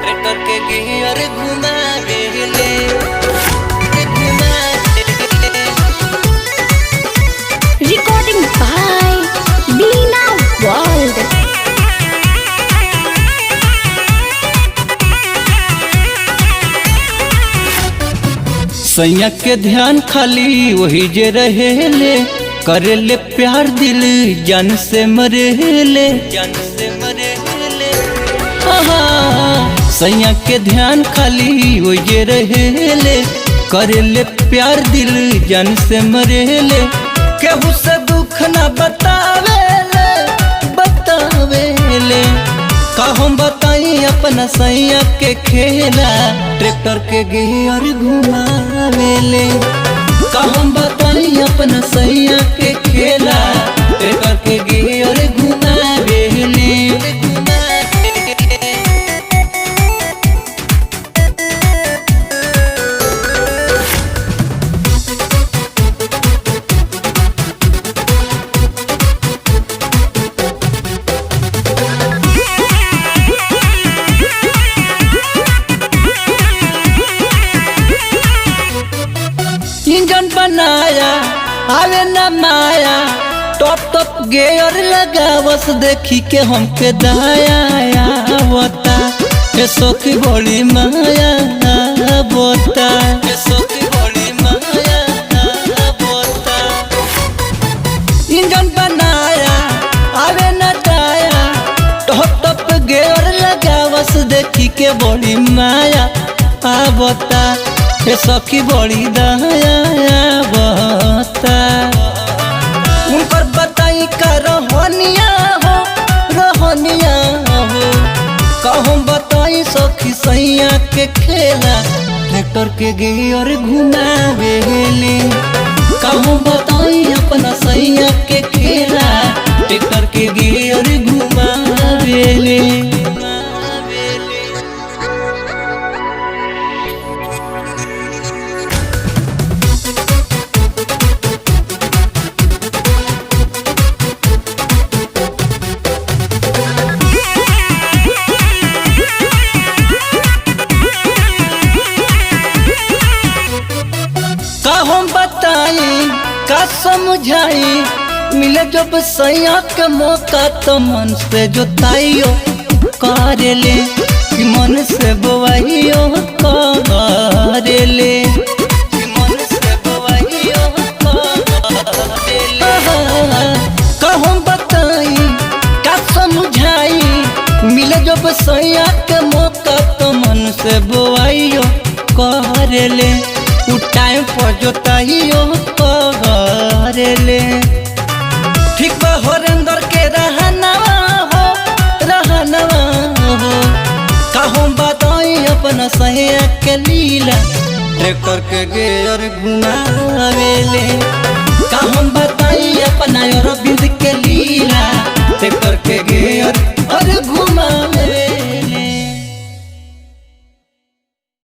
Tractor के gear घुमावेले Recording by Beena World. सैया के ध्यान खाली वही जे रहेले, करेले प्यार दिल जान से मरेले, जान से मरेले। सैया के ध्यान खाली वही जे रहेले, करेले प्यार दिल जान से मरेले। केहू से दुख न बतावेले, बतावेले। का हम बताई अपना सैया के खेला, ट्रैक्टर के गियर घुमावेले। का हम बताई अपना सैया के खेला, ट्रैक्टर के गियर घुमावेले। इंजन बनाया आवे न माया, टॉप टॉप गेयर लगावस देखी के हमके दाया बता। ये सोखी बड़ी माया बता, ये सोखी बड़ी माया बता। इंजन बनाया आवे न दाया, टॉप टॉप गेयर लगावस देखी के बड़ी माया बता। ये सखी बड़ी दया बता। उनकर बताई का रहनिया हो, रहनिया हो। कहूँ बताई सखी सैया के खेला, ट्रैक्टर के गियर घुमावेले। कहूँ बताई अपना सैया के खेला, ट्रैक्टर के गियर घुमावेले। हम बताई का समझाई, मिले जब सैया के मौका तो मन से जोताइयो करेले, कि मन से बोवाइयो करेले, कि मन से बोवाइयो करेले। का हम बताई का समझाई, मिले जब सैया के मौका तो मन से बोवाइयो करेले। टाइम पर जोताइयो करेले। ठीक बा हरेंद्र के रहनवा हो, रहनवा हो। कहूँ बताई अपना सैया के लीला, ट्रैक्टर के गियर घुमावेले। कहूँ बताई अपना